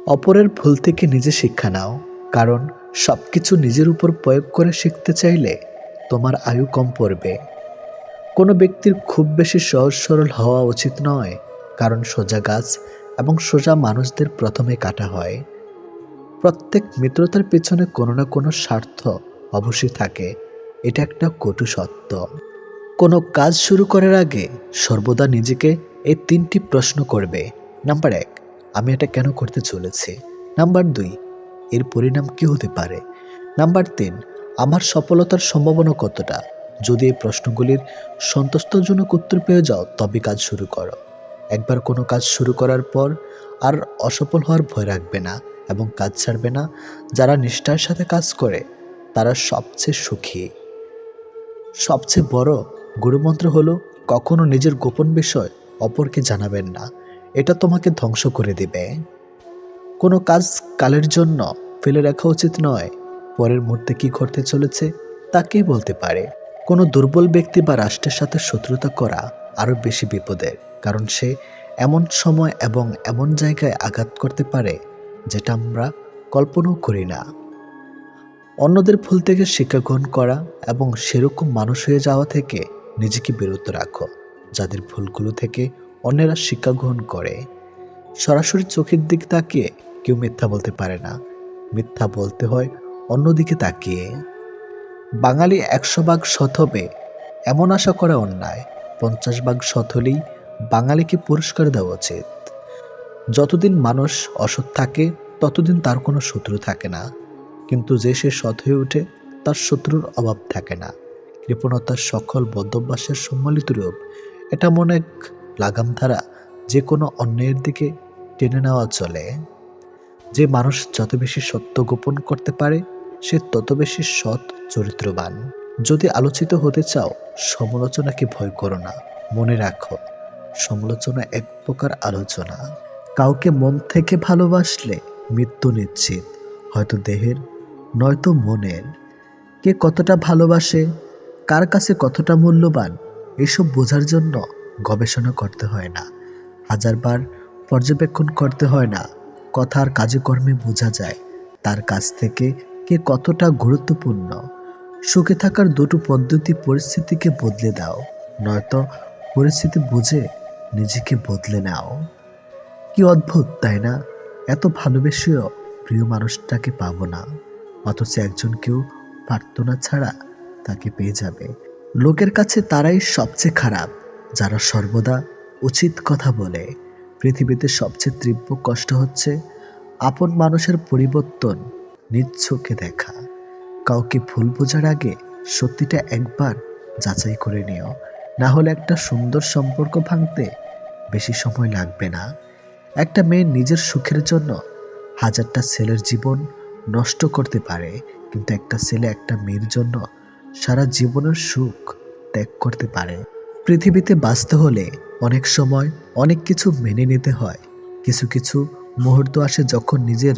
অপরের ভুল থেকে নিজে শিক্ষা নাও, কারণ সব কিছু নিজের উপর প্রয়োগ করে শিখতে চাইলে তোমার আয়ু কম পড়বে। কোনো ব্যক্তির খুব বেশি সহজ সরল হওয়া উচিত নয়, কারণ সোজা গাছ এবং সোজা মানুষদের প্রথমে কাটা হয়। প্রত্যেক মিত্রতার পেছনে কোনো না কোনো স্বার্থ অবশ্যই থাকে, এটা একটা কটু সত্য। কোনো কাজ শুরু করার আগে সর্বদা নিজেকে এই 3টি প্রশ্ন করবে। নাম্বার 1, আমি এটা কেন করতে চলেছি? নাম্বার 2, এর পরিণাম কী হতে পারে? নাম্বার 3, আমার সফলতার সম্ভাবনা কতটা? যদি এই প্রশ্নগুলির সন্তুষ্টজনক উত্তর পেয়ে যাও, তবে কাজ শুরু করো। একবার কোনো কাজ শুরু করার পর আর অসফল হওয়ার ভয় রাখবে না এবং কাজ ছাড়বে না। যারা নিষ্ঠার সাথে কাজ করে তারা সবচেয়ে সুখী। সবচেয়ে বড় গুরুমন্ত্র হলো কখনো নিজের গোপন বিষয় অপরকে জানাবেন না, এটা তোমাকে ধ্বংস করে দেবে। কোনো কাজ কালের জন্য ফেলে রাখা উচিত নয়, পরের মুহূর্তে কী ঘটতে চলেছে তা কে বলতে পারে। কোনো দুর্বল ব্যক্তি বা রাষ্ট্রের সাথে শত্রুতা করা আরও বেশি বিপদের, কারণ সে এমন সময় এবং এমন জায়গায় আঘাত করতে পারে যেটা আমরা কল্পনাও করি না। অন্যদের ভুল থেকে শিক্ষা গ্রহণ করা এবং সেরকম মানুষ হয়ে যাওয়া থেকে নিজেকে বিরত রাখো, যাদের ভুলগুলো থেকে অন্যেরা শিক্ষা গ্রহণ করে। সরাসরি চোখের দিক তাকিয়ে কেউ মিথ্যা বলতে পারে না, মিথ্যা বলতে হয় অন্যদিকে তাকিয়ে। বাঙালি 100 ভাগ সৎ হবে এমন আশা করা অন্যায়, 50 ভাগ সৎ হলেই বাঙালিকে পুরস্কার দেওয়া উচিত। যতদিন মানুষ অসৎ থাকে ততদিন তার কোনো শত্রু থাকে না, কিন্তু যে সে সৎ হয়ে ওঠে তার শত্রুর অভাব থাকে না। কৃপণতার সকল বদ্ধভ্যাসের সম্মিলিত রূপ, এটা মনে এক লাগাম ধারা, যে কোনো অন্যায়ের দিকে টেনে নেওয়া চলে। যে মানুষ যত বেশি সত্য গোপন করতে পারে সে তত বেশি সৎ চরিত্রবান। যদি আলোচিত হতে চাও, সমালোচনাকে ভয় করো না। মনে রাখো, সমালোচনা এক প্রকার আলোচনা। কাউকে মন থেকে ভালোবাসলে মৃত্যু নিশ্চিত, হয়তো দেহের নয়তো মনের। কে কতটা ভালোবাসে, কার কাছে কতটা মূল্যবান, এসব বোঝার জন্য গবেষণা করতে হয় না, হাজারবার পর্যবেক্ষণ করতে হয় না। কথার কাজে কর্মে বোঝা যায় তার কাছ থেকে কে কতটা গুরুত্বপূর্ণ। সুখে থাকার দুটো পদ্ধতি: পরিস্থিতিকে বদলে দাও, নয়তো পরিস্থিতি বুঝে নিজেকে বদলে নাও। কি অদ্ভুত তাই না? এত ভালোবেসেও প্রিয় মানুষটাকে পাবো না, অথচ একজনকেও প্রার্থনা ছাড়া তাকে পেয়ে যাবে। লোকের কাছে তারাই সবচেয়ে খারাপ যারা সর্বদা উচিত কথা বলে। পৃথিবীতে সবচেয়ে তীব্র কষ্ট হচ্ছে আপন মানুষের পরিবর্তন নিজ চোখে দেখা। কাউকে ভুল বোঝার আগে সত্যিটা একবার যাচাই করে নিও, না হলে একটা সুন্দর সম্পর্ক ভাঙতে বেশি সময় লাগবে না। একটা মেয়ে নিজের সুখের জন্য হাজারটা ছেলের জীবন নষ্ট করতে পারে, কিন্তু একটা ছেলে একটা মেয়ের জন্য সারা জীবনের সুখ ত্যাগ করতে পারে। পৃথিবীতে বাঁচতে হলে অনেক সময় অনেক কিছু মেনে নিতে হয়। কিছু কিছু মুহূর্ত আসে যখন নিজের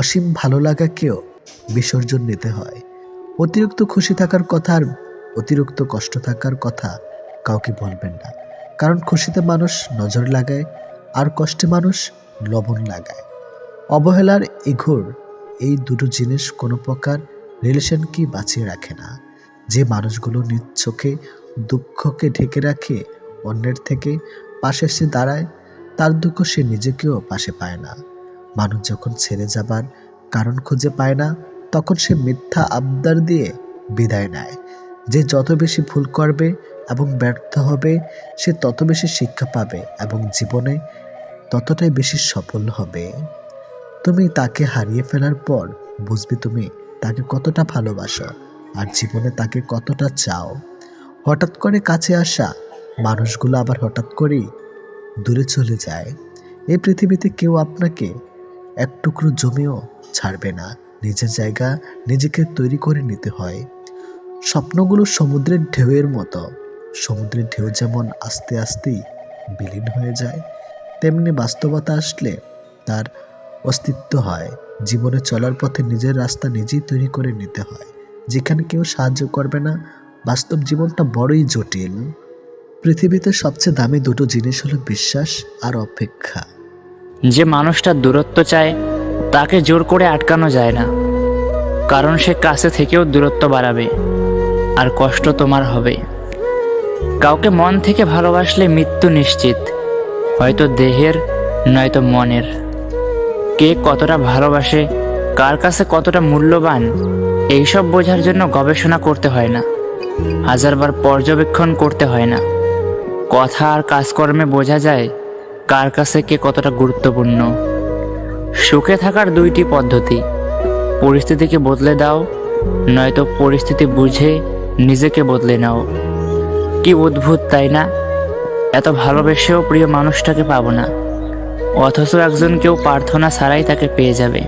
অসীম ভালো লাগাকেও বিসর্জন নিতে হয়। অতিরিক্ত খুশি থাকার কথা আর অতিরিক্ত কষ্ট থাকার কথা কাউকে বলবেন না, কারণ খুশিতে মানুষ নজর লাগায় আর কষ্টে মানুষ লবণ লাগায়। অবহেলার ইঘোর এই দুটো জিনিস কোনো প্রকার রিলেশনকে বাঁচিয়ে রাখে না। যে মানুষগুলো নিজ চোখে দুঃখকে ঢেকে রাখে, অন্যের থেকে পাশে এসে দাঁড়ায়, তার দুঃখ সে নিজেকেও পাশে পায় না। মানুষ যখন ছেড়ে যাবার কারণ খুঁজে পায় না, তখন সে মিথ্যা আবদার দিয়ে বিদায় নেয়। যে যত বেশি ভুল করবে এবং ব্যর্থ হবে, সে তত বেশি শিক্ষা পাবে এবং জীবনে ততটাই বেশি সফল হবে। তুমি তাকে হারিয়ে ফেলার পর বুঝবে তুমি তাকে কতটা ভালোবাসো আর জীবনে তাকে কতটা চাও। হঠাৎ করে কাছে আসা মানুষগুলো আবার হঠাৎ করেই দূরে চলে যায়। এই পৃথিবীতে কেউ আপনাকে এক টুকরো জমিও ছাড়বে না। নিজের জায়গা নিজেকে তৈরি করে নিতে হয়। স্বপ্নগুলো সমুদ্রের ঢেউয়ের মতো। সমুদ্রের ঢেউ যেমন আস্তে আস্তেই বিলীন হয়ে যায়, তেমনি বাস্তবতা আসলে তার অস্তিত্ব হয়। জীবনে চলার পথে নিজের রাস্তা নিজেই তৈরি করে নিতে হয়। যেখানে কেউ সাহায্য করবে না, বাস্তব জীবনটা বড়ই জটিল। পৃথিবীতে সবচেয়ে দামি দুটো জিনিস হলো বিশ্বাস আর অপেক্ষা। যে মানুষটা দূরত্ব চায় তাকে জোর করে আটকানো যায় না, কারণ সে কাছে থেকেও দূরত্ব বাড়াবে আর কষ্ট তোমার হবে। কাউকে মন থেকে ভালোবাসলে মৃত্যু নিশ্চিত, হয়তো দেহের নয়তো মনের। কে কতটা ভালোবাসে, কার কাছে কতটা মূল্যবান, এইসব বোঝার জন্য গবেষণা করতে হয় না, হাজারবার পর্যবেক্ষণ করতে হয় না। কথা আর কাজকর্মে বোঝা যায় কার কাছে কে কতটা গুরুত্বপূর্ণ। সুখে থাকার দুইটি পদ্ধতি: পরিস্থিতিকে বদলে দাও, নয়তো পরিস্থিতি বুঝে নিজেকে বদলে নাও। কি অদ্ভুত তাই না? এত ভালোবেসেও প্রিয় মানুষটাকে পাবো না, অথচ একজন কেউ প্রার্থনা ছাড়াই তাকে পেয়ে যাবে।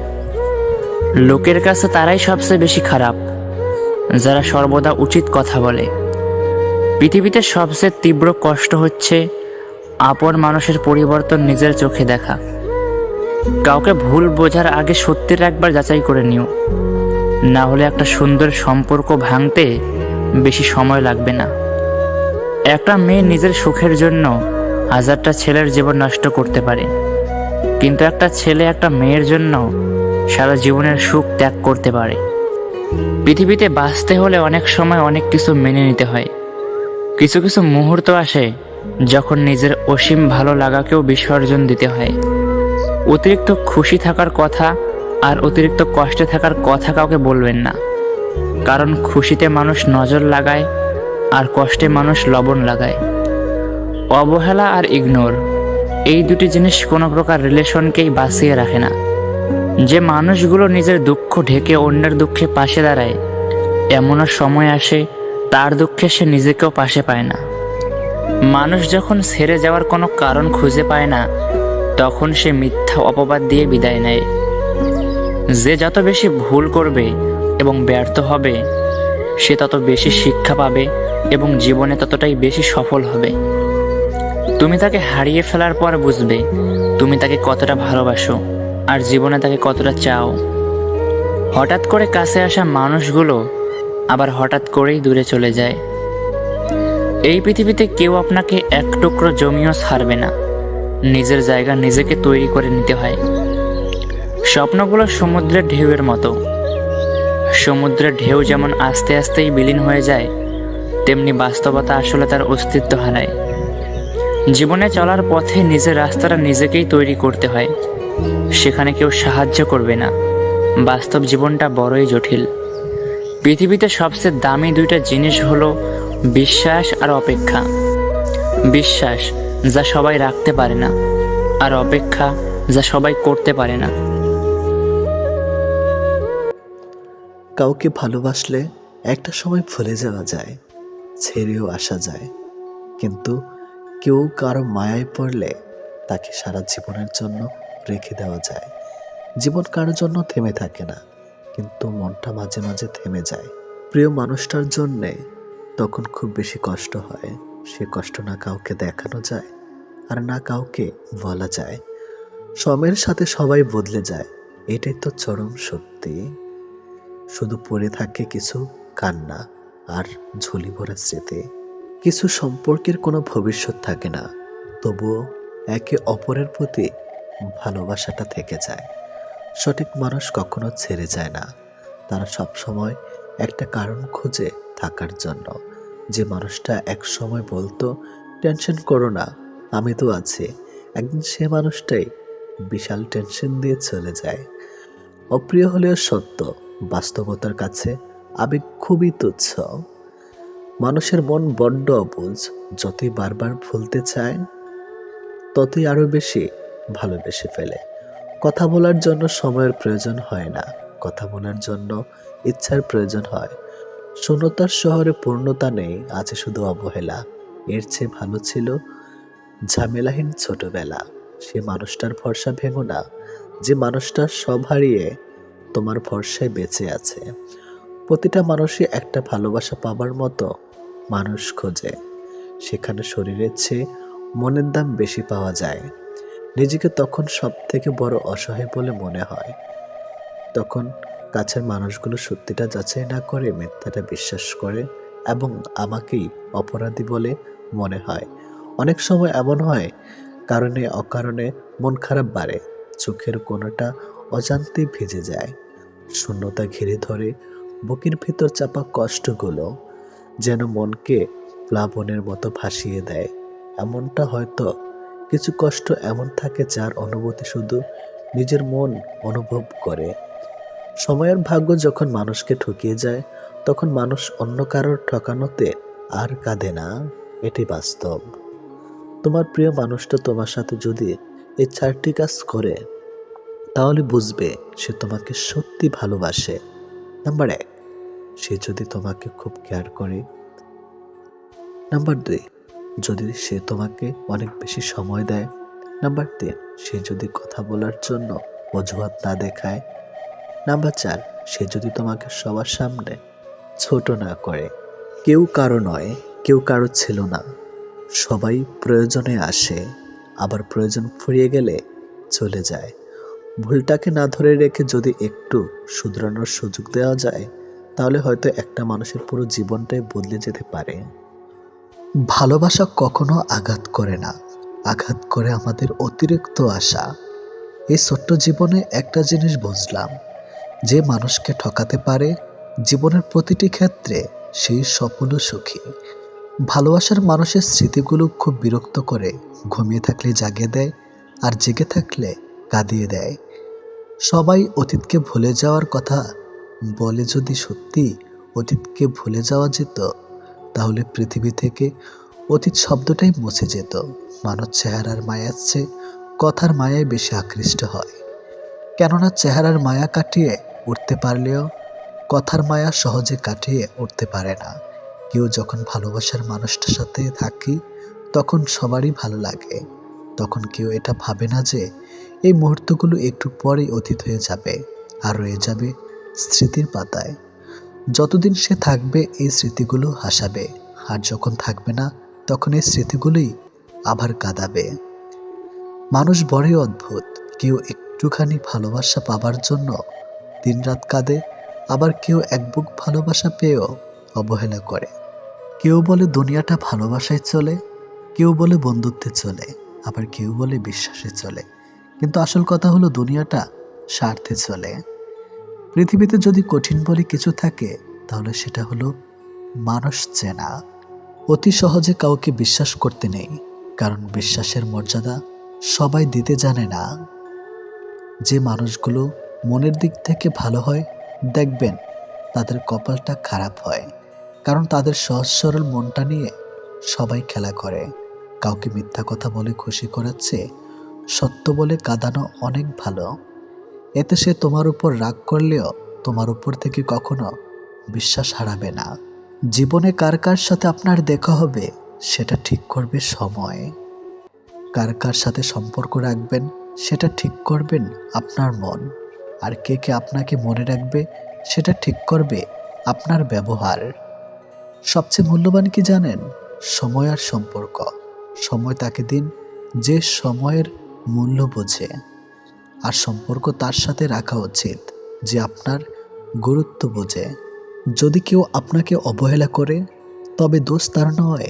লোকের কাছে তারাই সবচেয়ে বেশি খারাপ, যারা সর্বদা উচিত কথা বলে। পৃথিবীতে সবচেয়ে তীব্র কষ্ট হচ্ছে আপন মানুষের পরিবর্তন নিজের চোখে দেখা। কাউকে ভুল বোঝার আগে সত্যির একবার যাচাই করে নিও, না হলে একটা সুন্দর সম্পর্ক ভাঙতে বেশি সময় লাগবে না। একটা মেয়ে নিজের সুখের জন্য হাজারটা ছেলের জীবন নষ্ট করতে পারে, কিন্তু একটা ছেলে একটা মেয়ের জন্য সারা জীবনের সুখ ত্যাগ করতে পারে। পৃথিবীতে বাঁচতে হলে অনেক সময় অনেক কিছু মেনে নিতে হয়। কিছু কিছু মুহূর্ত আসে যখন নিজের অসীম ভালো লাগাকেও বিসর্জন দিতে হয়। অতিরিক্ত খুশি থাকার কথা আর অতিরিক্ত কষ্টে থাকার কথা কাউকে বলবেন না, কারণ খুশিতে মানুষ নজর লাগায় আর কষ্টে মানুষ লবণ লাগায়। অবহেলা আর ইগনোর, এই দুটি জিনিস কোনো প্রকার রিলেশনকেই বাঁচিয়ে রাখে না। যে মানুষগুলো নিজের দুঃখ ঢেকে অন্যের দুঃখে পাশে দাঁড়ায়, এমনও সময় আসে তার দুঃখে সে নিজেকেও পাশে পায় না। মানুষ যখন ছেড়ে যাওয়ার কোনো কারণ খুঁজে পায় না, তখন সে মিথ্যা অপবাদ দিয়ে বিদায় নেয়। যে যত বেশি ভুল করবে এবং ব্যর্থ হবে, সে তত বেশি শিক্ষা পাবে এবং জীবনে ততটাই বেশি সফল হবে। তুমি তাকে হারিয়ে ফেলার পর বুঝবে তুমি তাকে কতটা ভালোবাসো আর জীবনে তাকে কতটা চাও। হঠাৎ করে কাছে আসা মানুষগুলো আবার হঠাৎ করেই দূরে চলে যায়। এই পৃথিবীতে কেউ আপনাকে এক টুকরো জমিও ছাড়বে না, নিজের জায়গা নিজেকে তৈরি করে নিতে হয়। স্বপ্নগুলো সমুদ্রের ঢেউয়ের মতো। সমুদ্রের ঢেউ যেমন আস্তে আস্তেই বিলীন হয়ে যায়, তেমনি বাস্তবতা আসলে তার অস্তিত্ব হারায়। জীবনে চলার পথে নিজের রাস্তাটা নিজেকেই তৈরি করতে হয়, সেখানে কেউ সাহায্য করবে না। বাস্তব জীবনটা বড়ই জটিল। পৃথিবীতে সবচেয়ে দামি দুইটা জিনিস হলো বিশ্বাস আর অপেক্ষা। বিশ্বাস যা সবাই রাখতে পারে না, আর অপেক্ষা যা সবাই করতে পারে না। কাউকে ভালোবাসলে একটা সময় ভুলে যাওয়া যায়, ছেড়েও আসা যায়, কিন্তু কেউ কারো মায়ায় পড়লে তাকে সারা জীবনের জন্য রেখে দেওয়া যায়। জীবন কারোর জন্য থেমে থাকে না, কিন্তু মনটা মাঝে মাঝে থেমে যায়। প্রিয় মানুষটার জন্যে তখন খুব বেশি কষ্ট হয়। সে কষ্ট না কাউকে দেখানো যায় আর না কাউকে বলা যায়। সময়ের সাথে সবাই বদলে যায়, এটাই তো চরম সত্যি। শুধু পড়ে থাকে কিছু কান্না আর ঝুলি ভরা স্মৃতি। কিছু সম্পর্কের কোনো ভবিষ্যৎ থাকে না, তবুও একে অপরের প্রতি ভালোবাসাটা থেকে যায়। সঠিক মানুষ কখনো ছেড়ে যায় না, তারা সবসময় একটা কারণ খুঁজে থাকার জন্য। যে মানুষটা এক সময় বলতো টেনশন করো না, আমি তো আছি, একদিন সে মানুষটাই বিশাল টেনশন দিয়ে চলে যায়। অপ্রিয় হলেও সত্য, বাস্তবতার কাছে আবেগ খুবই তুচ্ছ। মানুষের মন বড্ড অবুঝ, যতই বারবার ভুলতে চায় ততই আরো বেশি ভালোবেসে ফেলে। কথা বলার জন্য সময়ের প্রয়োজন হয় না, কথা বলার জন্য ইচ্ছার প্রয়োজন হয়। শূন্যতার শহরে পূর্ণতা নেই, আছে শুধু অবহেলা। এর চেয়ে ভালো ছিল ঝামেলাহীন ছোটবেলা। সে মানুষটার ভরসা ভেঙো না, যে মানুষটা সব হারিয়ে তোমার ভরসায় বেঁচে আছে। প্রতিটা মানুষই একটা ভালোবাসা পাবার মতো মানুষ খোঁজে, সেখানে শরীরের চেয়ে মনের দাম বেশি পাওয়া যায়। নিজেকে তখন সব থেকে বড় অসহায় বলে মনে হয়, তখন কাছের মানুষগুলো সত্যিটা যাচাই না করে মিথ্যাটা বিশ্বাস করে এবং আমাকেই অপরাধী বলে মনে হয়। অনেক সময় এমন হয়, কারণে অকারণে মন খারাপ বাড়ে, চোখের কোণাটা অজান্তে ভিজে যায়। শূন্যতা ঘিরে ধরে বুকের ভেতর চাপা কষ্টগুলো, যেন মনকে প্লাবনের মতো ভাসিয়ে দেয়। এমনটা হয়তো কিছু কষ্ট এমন থাকে যার অনুভূতি শুধু নিজের মন অনুভব করে। সময়ের ভাগ্য যখন মানুষকে ঠকিয়ে যায়, তখন মানুষ অন্য কারোর ঠকানোতে আর কাঁদে না। এটি বাস্তব। তোমার প্রিয় মানুষটা তোমার সাথে যদি এই 4টি কাজ করে, তাহলে বুঝবে সে তোমাকে সত্যি ভালোবাসে। নাম্বার 1, সে যদি তোমাকে খুব কেয়ার করে। নাম্বার 2, যদি সে তোমাকে অনেক বেশি সময় দেয়। নাম্বার 3, সে যদি কথা বলার জন্য অজুহাত না দেখায়। নাম্বার 4, সে যদি তোমাকে সবার সামনে ছোট না করে। কেউ কারো নয়, কেউ কারো ছিল না। সবাই প্রয়োজনে আসে, আবার প্রয়োজন ফুরিয়ে গেলে চলে যায়। ভুলটাকে না ধরে রেখে যদি একটু শুধরানোর সুযোগ দেওয়া যায়, তাহলে হয়তো একটা মানুষের পুরো জীবনটাই বদলে যেতে পারে। ভালোবাসা কখনো আঘাত করে না, আঘাত করে আমাদের অতিরিক্ত আশা। এই ছোট্ট জীবনে একটা জিনিস বুঝলাম, যে মানুষকে ঠকাতে পারে জীবনের প্রতিটি ক্ষেত্রে সেই সফল ও সুখী। ভালোবাসার মানুষের স্মৃতিগুলো খুব বিরক্ত করে, ঘুমিয়ে থাকলে জাগিয়ে দেয়, আর জেগে থাকলে কাঁদিয়ে দেয়। সবাই অতীতকে ভুলে যাওয়ার কথা বলে, যদি সত্যি অতীতকে ভুলে যাওয়া যেত, তাহলে পৃথিবী থেকে অতীত শব্দটাই মুছে যেত। মানুষ চেহারার মায়ার চেয়ে কথার মায়ায় বেশি আকৃষ্ট হয়। কেননা চেহারার মায়া কাটিয়ে উঠতে পারলেও কথার মায়া সহজে কাটিয়ে উঠতে পারে না। কেউ যখন ভালোবাসার মানুষটার সাথে থাকি, তখন সবারই ভালো লাগে। তখন কেউ এটা ভাবে না যে এই মুহূর্তগুলো একটু পরেই অতীত হয়ে যাবে, আর রয়ে যাবে স্মৃতির পাতায়। যতদিন সে থাকবে এই স্মৃতিগুলো হাসাবে, আর যখন থাকবে না, তখন এই স্মৃতিগুলোই আবার কাঁদাবে। মানুষ বড়ই অদ্ভুত। কেউ একটুখানি ভালোবাসা পাবার জন্য দিনরাত কাঁদে, আবার কেউ এক বুক ভালোবাসা পেয়েও অবহেলা করে। কেউ বলে দুনিয়াটা ভালোবাসায় চলে, কেউ বলে বন্ধুত্বে চলে, আবার কেউ বলে বিশ্বাসে চলে। কিন্তু আসল কথা হলো দুনিয়াটা স্বার্থে চলে। পৃথিবীতে যদি কঠিন বলে কিছু থাকে, তাহলে সেটা হলো মানুষ চেনা। অতি সহজে কাউকে বিশ্বাস করতে নেই, কারণ বিশ্বাসের মর্যাদা সবাই দিতে জানে না। যে মানুষগুলো মনের দিক থেকে ভালো হয়, দেখবেন তাদের কপালটা খারাপ হয়, কারণ তাদের সহজ সরল মনটা নিয়ে সবাই খেলা করে। কাউকে মিথ্যা কথা বলে খুশি করাচ্ছে সত্য বলে কাঁদানো অনেক ভালো। এতে সে তোমার উপর রাগ করলেও তোমার উপর থেকে কখনো বিশ্বাস হারাবে না। জীবনে কার কার সাথে আপনার দেখা হবে, সেটা ঠিক করবে সময়। কার কার সাথে সম্পর্ক রাখবেন, সেটা ঠিক করবেন আপনার মন। আর কে কে আপনাকে মনে রাখবে, সেটা ঠিক করবে আপনার ব্যবহার। সবচেয়ে মূল্যবান কি জানেন? সময় আর সম্পর্ক। সময় তাকে দিন যে সময়ের মূল্য বোঝে, আর সম্পর্ক তার সাথে রাখা উচিত যে আপনার গুরুত্ব বোঝে। যদি কেউ আপনাকে অবহেলা করে, তবে দোষ তার নয়,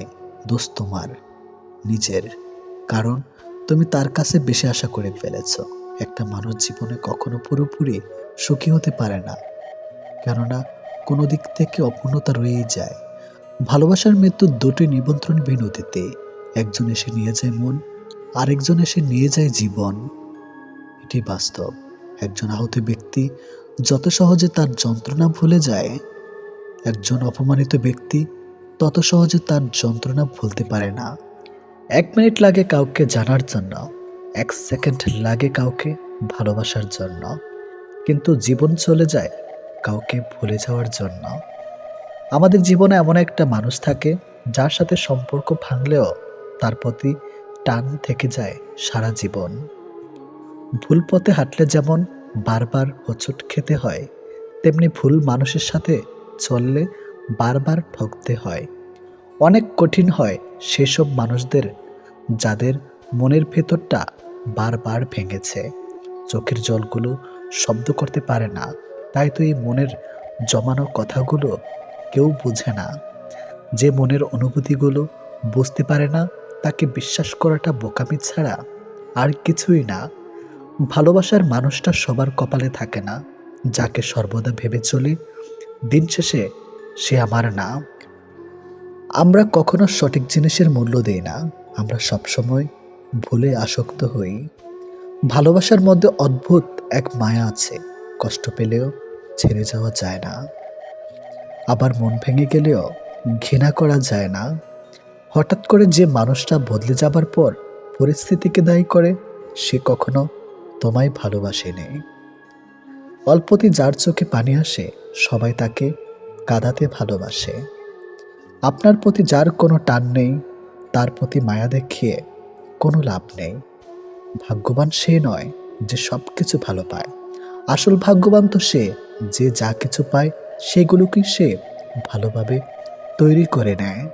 দোষ তোমার নিজের। কারণ তুমি তার কাছে বেশি আশা করে ফেলেছ। একটা মানুষ জীবনে কখনো পুরোপুরি সুখী হতে পারে না, কেননা কোনো দিক থেকে অপূর্ণতা রয়েই যায়। ভালোবাসার মৃত্যু দুটি নিমন্ত্রণ বিনতিতে, একজন এসে নিয়ে যায় মন, আরেকজন এসে নিয়ে যায় জীবন। এটি বাস্তব। একজন আহত ব্যক্তি যত সহজে তার যন্ত্রণা ভুলে যায়, একজন অপমানিত ব্যক্তি তত সহজে তার যন্ত্রণা ভুলতে পারে না। 1 মিনিট লাগে কাউকে জানার জন্য, 1 সেকেন্ড লাগে কাউকে ভালোবাসার জন্য, কিন্তু জীবন চলে যায় কাউকে ভুলে যাওয়ার জন্য। আমাদের জীবনে এমন একটা মানুষ থাকে, যার সাথে সম্পর্ক ভাঙলেও তার প্রতি টান থেকে যায় সারা জীবন। ভুল পথে হাঁটলে যেমন বারবার হোঁচট খেতে হয়, তেমনি ভুল মানুষের সাথে চললে বারবার ঠকতে হয়। অনেক কঠিন হয় সেসব মানুষদের যাদের মনের ভেতরটা বারবার ভেঙেছে। চোখের জলগুলো শব্দ করতে পারে না, তাই তো এই মনের জমানো কথাগুলো কেউ বুঝে না। যে মনের অনুভূতিগুলো বুঝতে পারে না, তাকে বিশ্বাস করাটা বোকামি ছাড়া আর কিছুই না। ভালোবাসার মানুষটা সবার কপালে থাকে না। যাকে সর্বদা ভেবে চলি দিন শেষে সে আমার না। আমরা কখনো সঠিক জিনিসের মূল্য দিই না, আমরা সবসময় ভুলে আসক্ত হই। ভালোবাসার মধ্যে অদ্ভুত এক মায়া আছে, কষ্ট পেলেও ছেড়ে যাওয়া যায় না, আবার মন ভেঙে গেলেও ঘৃণা করা যায় না। হঠাৎ করে যে মানুষটা বদলে যাবার পর পরিস্থিতিকে দায়ী করে, সে কখনো তোমায় ভালোবাসেনি। অল্পতে যার চোখে পানি আসে, সবাই তাকে কাঁদাতে ভালোবাসে। আপনার প্রতি যার কোনো টান নেই, তার প্রতি মায়া দেখিয়ে কোনো লাভ নেই। ভাগ্যবান সে নয় যে সব কিছু ভালো পায়, আসল ভাগ্যবান তো সে যে যা কিছু পায় সেগুলোকে সে ভালোভাবে তৈরি করে নেয়।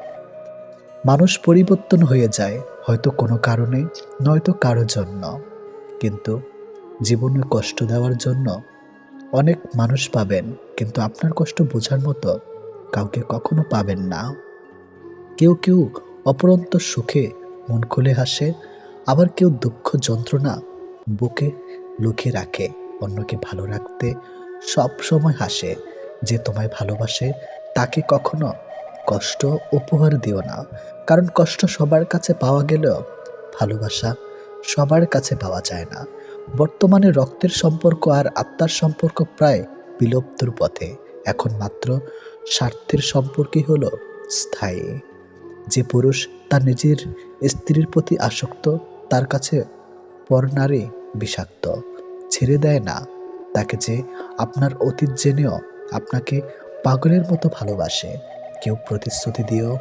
মানুষ পরিবর্তন হয়ে যায়, হয়তো কোনো কারণে, নয়তো কারো জন্য, কিন্তু জীবনে কষ্ট দেওয়ার জন্য অনেক মানুষ পাবেন, কিন্তু আপনার কষ্ট বোঝার মতো কাউকে কখনো পাবেন না। কেউ কেউ অপরন্ত সুখে মন খুলে হাসে, আবার কেউ দুঃখ যন্ত্রণা বুকে লুকিয়ে রাখে। অন্যকে ভালো রাখতে সব সময় হাসে। যে তোমায় ভালোবাসে তাকে কখনো কষ্ট উপহার দিও না, কারণ কষ্ট সবার কাছে পাওয়া গেলেও ভালোবাসা সবার কাছে পাওয়া যায় না। বর্তমানে রক্তের সম্পর্ক আর আত্মার সম্পর্ক প্রায় বিলুপ্তর পথে। এখন মাত্র স্বার্থের সম্পর্কই হলো স্থায়ী। যে পুরুষ তার নিজের স্ত্রীর প্রতি আসক্ত, তার কাছে পরনারী বিষাক্ত। ছেড়ে দেয় না তাকে যে আপনার অতীত জেনেও আপনাকে পাগলের মতো ভালোবাসে। কেউ প্রতিশ্রুতি দিয়েও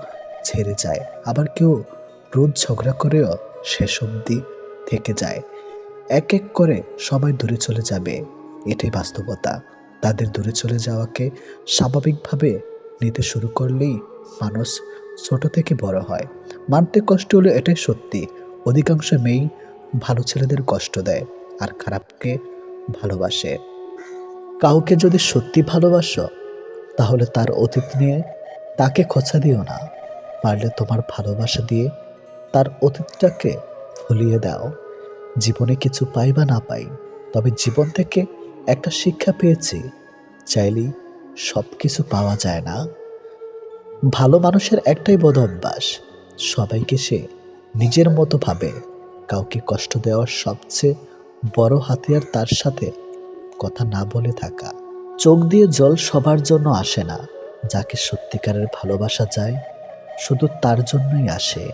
ছেড়ে যায়, আবার কেউ রোজ ঝগড়া করেও শেষ অবধি থেকে যায়। এক এক করে সবাই দূরে চলে যাবে, এটাই বাস্তবতা। তাদের দূরে চলে যাওয়াকে স্বাভাবিকভাবে নিতে শুরু করলেই মানুষ ছোট থেকে বড় হয়। মানতে কষ্ট হলো, এটাই সত্যি। অধিকাংশ মেয়েই ভালো ছেলেদের কষ্ট দেয় আর খারাপকে ভালোবাসে। কাউকে যদি সত্যি ভালোবাসো, তাহলে তার অতীত নিয়ে তাকে খোঁচা দিও না। পারলে তোমার ভালোবাসা দিয়ে তার অতীতটাকে ভুলিয়ে দাও। জীবনে কিছু পাই বা না পাই, তবে জীবন থেকে একটা শিক্ষা পেয়েছি, চাইলেই সব কিছু পাওয়া যায় না। ভালো মানুষের একটাই বদ অভ্যাস, সবাইকে সে নিজের মতো ভাবে। কাউকে কষ্ট দেওয়ার সবচেয়ে বড় হাতিয়ার তার সাথে কথা না বলে থাকা। চোখ দিয়ে জল সবার জন্য আসে না, যাকে সত্যিকারের ভালোবাসা যায় শুধু তার জন্যই আসে।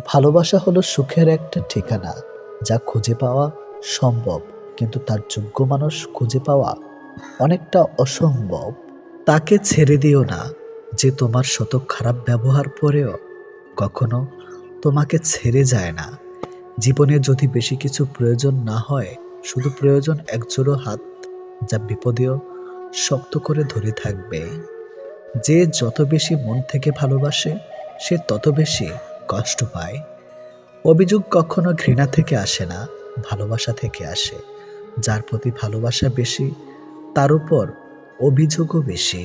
ভালোবাসা হলো সুখের একটা ঠিকানা, যা খুঁজে পাওয়া সম্ভব, কিন্তু তার যোগ্য মানুষ খুঁজে পাওয়া অনেকটা অসম্ভব। তাকে ছেড়ে দিও না যে তোমার শত খারাপ ব্যবহার পরেও কখনো তোমাকে ছেড়ে যায় না। জীবনে যদি বেশি কিছু প্রয়োজন না হয়, শুধু প্রয়োজন একজোড়ো হাত, যা বিপদেও শক্ত করে ধরে থাকবে। যে যত বেশি মন থেকে ভালোবাসে, সে তত বেশি কষ্ট পায়। অভিযোগ কখনো ঘৃণা থেকে আসে না, ভালোবাসা থেকে আসে। যার প্রতি ভালোবাসা বেশি, তার উপর অভিযোগও বেশি।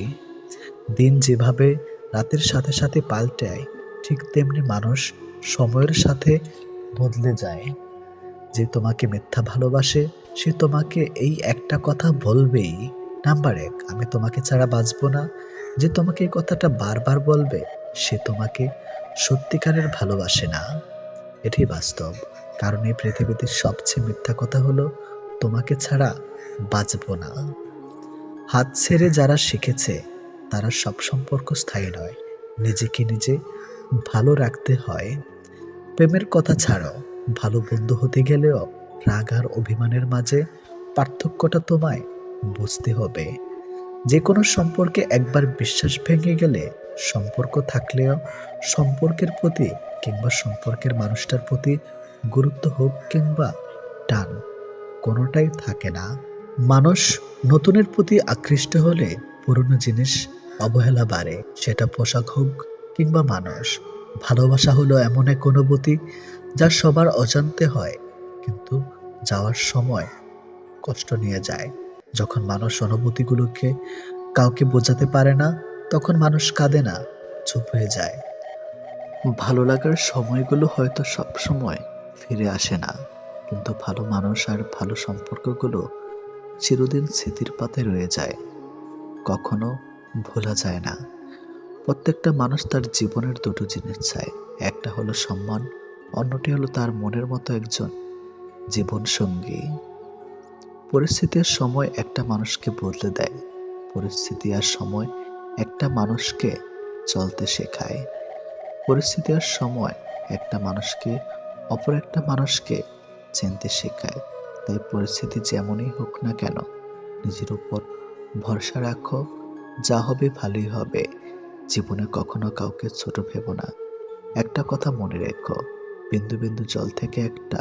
দিন যেভাবে রাতের সাথে সাথে পাল্টায়, ঠিক তেমনি মানুষ সময়ের সাথে বদলে যায়। যে তোমাকে মিথ্যা ভালোবাসে, সে তোমাকে এই একটা কথা বলবেই, নাম্বার এক, আমি তোমাকে ছাড়া বাঁচবো না। যে তোমাকে এই কথাটা বারবার বলবে, সে তোমাকে সত্যিকারের ভালোবাসে না। এটাই বাস্তব, কারণ এই পৃথিবীতে সবচেয়ে মিথ্যা কথা হলো তোমাকে ছাড়া বাঁচবো না। হাত ছেড়ে যারা শিখেছে, তারা সব সম্পর্ক স্থায়ী নয়। নিজেকে নিজে ভালো রাখতে হয়। প্রেমের কথা ছাড়ো, ভালো বন্ধু হতে গেলেও রাগ আর অভিমানের মাঝে পার্থক্যটা তোমায় বুঝতে হবে। যে কোনো সম্পর্কে একবার বিশ্বাস ভেঙে গেলে, সম্পর্ক থাকলেও সম্পর্কের প্রতি কিংবা সম্পর্কের মানুষটার প্রতি গুরুত্ব হোক কিংবা টান, কোনোটাই থাকে না। মানুষ নতুনের প্রতি আকৃষ্ট হলে পুরনো জিনিস অবহেলা বাড়ে, সেটা পোশাক হোক কিংবা মানুষ। ভালোবাসা হলো এমন এক অনুভূতি যা সবার অজান্তে হয়, কিন্তু যাওয়ার সময় কষ্ট নিয়ে যায়। যখন মানুষ অনুভূতিগুলোকে কাউকে বোঝাতে পারে না, তখন মানুষ কাঁদে না, চুপ হয়ে যায়। ভালো লাগার সময়গুলো হয়তো সব সময় ফিরে আসে না, কিন্তু ভালো মানুষ আর ভালো সম্পর্কগুলো চিরদিন স্মৃতির পাতে রয়ে যায়, কখনো ভোলা যায় না। প্রত্যেকটা মানুষ তার জীবনের দুটো জিনিস চায়, একটা হলো সম্মান, অন্যটি হলো তার মনের মতো একজন জীবন সঙ্গী। পরিস্থিতি আর সময় একটা মানুষকে বদলে দেয়, পরিস্থিতি আর সময় একটা মানুষকে চলতে শেখায়, পরিস্থিতি আর সময় একটা মানুষকে অপর একটা মানুষকে চিনতে শেখায়। তাই পরিস্থিতি যেমনই হোক না কেন, নিজের উপর ভরসা রাখো, যা হবে ভালোই হবে। জীবনে কখনো কাউকে ছোট ভেবো না। একটা কথা মনে রেখো, বিন্দু বিন্দু জল থেকে একটা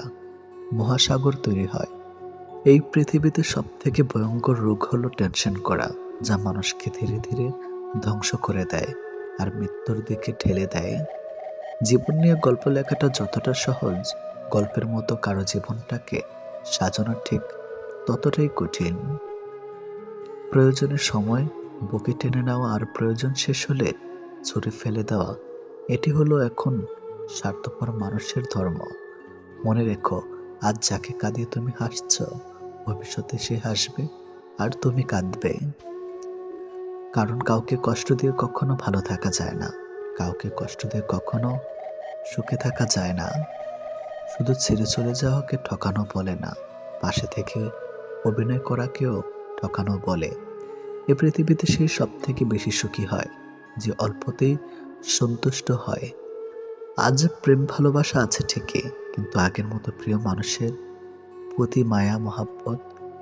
মহাসাগর তৈরি হয়। এই পৃথিবীতে সব থেকে ভয়ঙ্কর রোগ হলো টেনশন করা, যা মানুষকে ধীরে ধীরে ধ্বংস করে দেয় আর মৃত্যুর দিকে ঠেলে দেয়। জীবন নিয়ে গল্প লেখাটা যতটা সহজ, গল্পের মতো কারো জীবনটাকে সাজানো ঠিক ততটাই কঠিন। প্রয়োজনের সময় বুকে টেনে নেওয়া আর প্রয়োজন শেষ হলে ছুঁড়ে ফেলে দেওয়া, এটি হলো এখন স্বার্থপর মানুষের ধর্ম। মনে রেখো, আজ যাকে কাঁদিয়ে তুমি হাসছ, ভবিষ্যতে সে হাসবে আর তুমি কাঁদবে। কারণ কাউকে কষ্ট দিয়ে কখনো ভালো থাকা যায় না, কাউকে কষ্ট দিয়ে কখনো সুখে থাকা যায় না। শুধু ছেড়ে চলে যাওয়াকে ঠকানো বলে না, পাশে থেকে অভিনয় করাকেও ঠকানো বলে। এ পৃথিবীতে সেই সব থেকে বেশি সুখী হয় যে অল্পতেই সন্তুষ্ট হয়। আজ প্রেম ভালোবাসা আছে ঠিকই, কিন্তু আগের মতো প্রিয় মানুষের প্রতি মায়া মহাব্বত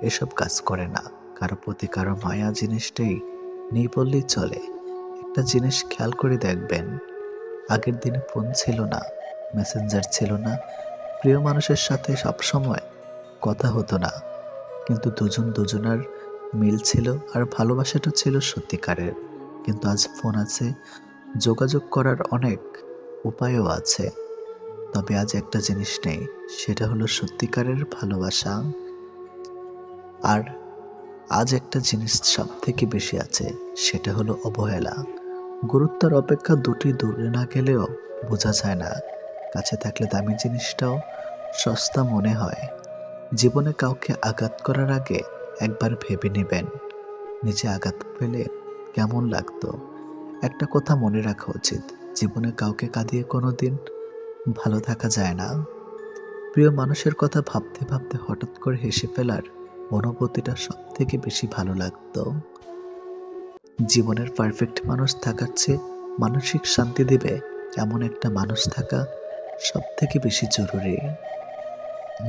এসব কাজ করে না। কারো প্রতি কারো মায়া জিনিসটাই নেই বললেই চলে। একটা জিনিস খেয়াল করে দেখবেন, আগের দিনে ফোন ছিল না, মেসেঞ্জার ছিল না, প্রিয় মানুষের সাথে সবসময় কথা হতো না, কিন্তু দুজন দুজনার মিল ছিল আর ভালোবাসাটা ছিল সত্যিকারের। কিন্তু আজ ফোন আছে, যোগাযোগ করার অনেক উপায়ও আছে, তবে আজ একটা জিনিস নেই, সেটা হলো সত্যিকারের ভালোবাসা। আর আজ একটা জিনিস সব থেকে বেশি আছে, সেটা হলো অবহেলা। গুরুত্বের অপেক্ষা দুটি দূরে না গেলেও বোঝা যায় না, কাছে থাকলে দামি জিনিসটাও সস্তা মনে হয়। জীবনে কাউকে আঘাত করার আগে একবার ভেবে নেবেন, নিজে আঘাত পেলে কেমন লাগতো। একটা কথা মনে রাখা উচিত, জীবনে কাউকে কাঁদিয়ে কোনোদিন ভালো থাকা যায় না। প্রিয় মানুষের কথা ভাবতে ভাবতে হঠাৎ করে হেসে ফেলার অনুভূতিটা সব থেকে বেশি ভালো লাগতো। জীবনের পারফেক্ট মানুষ থাকার চেয়ে মানসিক শান্তি দেবে এমন একটা মানুষ থাকা সব থেকে বেশি জরুরি।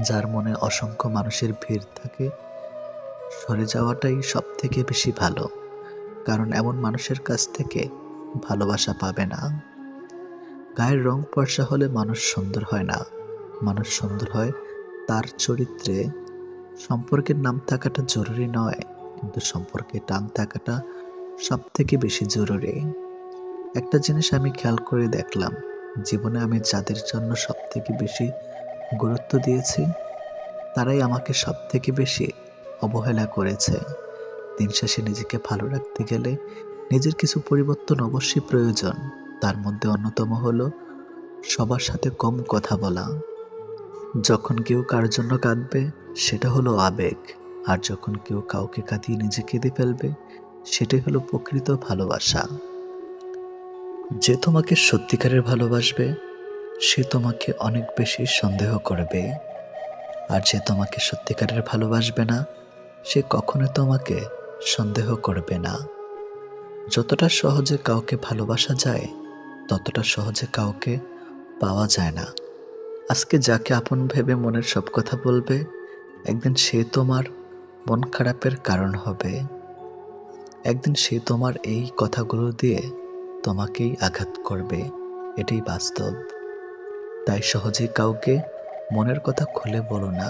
যার মনে অসংখ্য মানুষের ভিড় থাকে, সরে যাওয়াটাই সব থেকে বেশি ভালো, কারণ এমন মানুষের কাছ থেকে ভালোবাসা পাবে না। গায়ের রং ফর্সা হলে মানুষ সুন্দর হয় না, মানুষ সুন্দর হয় তার চরিত্রে। সম্পর্কের নাম থাকাটা জরুরি নয়, কিন্তু সম্পর্কে টান থাকাটা সব থেকে বেশি জরুরি। একটা জিনিস আমি খেয়াল করে দেখলাম, জীবনে আমি যাদের জন্য সব থেকে বেশি গুরুত্ব দিয়েছি, তারাই আমাকে সব থেকে বেশি অবহেলা করেছে। দিন শেষে নিজেকে ভালো রাখতে গেলে নিজের কিছু পরিবর্তন অবশ্যই প্রয়োজন। তার মধ্যে অন্যতম হলো সবার সাথে কম কথা বলা। যখন কেউ কার জন্য কাঁদবে, সেটা হলো আবেগ, আর যখন কেউ কাউকে কাঁদিয়ে নিজে কেঁদে ফেলবে, সেটাই হলো প্রকৃত ভালোবাসা। যে তোমাকে সত্যিকারের ভালোবাসবে, সে তোমাকে অনেক বেশি সন্দেহ করবে, আর যে তোমাকে সত্যিকারের ভালোবাসবে না, সে কখনো তোমাকে সন্দেহ করবে না। যতটা সহজে কাউকে ভালোবাসা যায়, ততটা সহজে কাউকে পাওয়া যায় না। আজকে যাকে আপন ভেবে মনের সব কথা বলবে, একদিন সে তোমার মন খারাপের কারণ হবে। একদিন সে তোমার এই কথাগুলো দিয়ে তোমাকেই আঘাত করবে, এটাই বাস্তব। তাই সহজে কাউকে মনের কথা খুলে বলো না।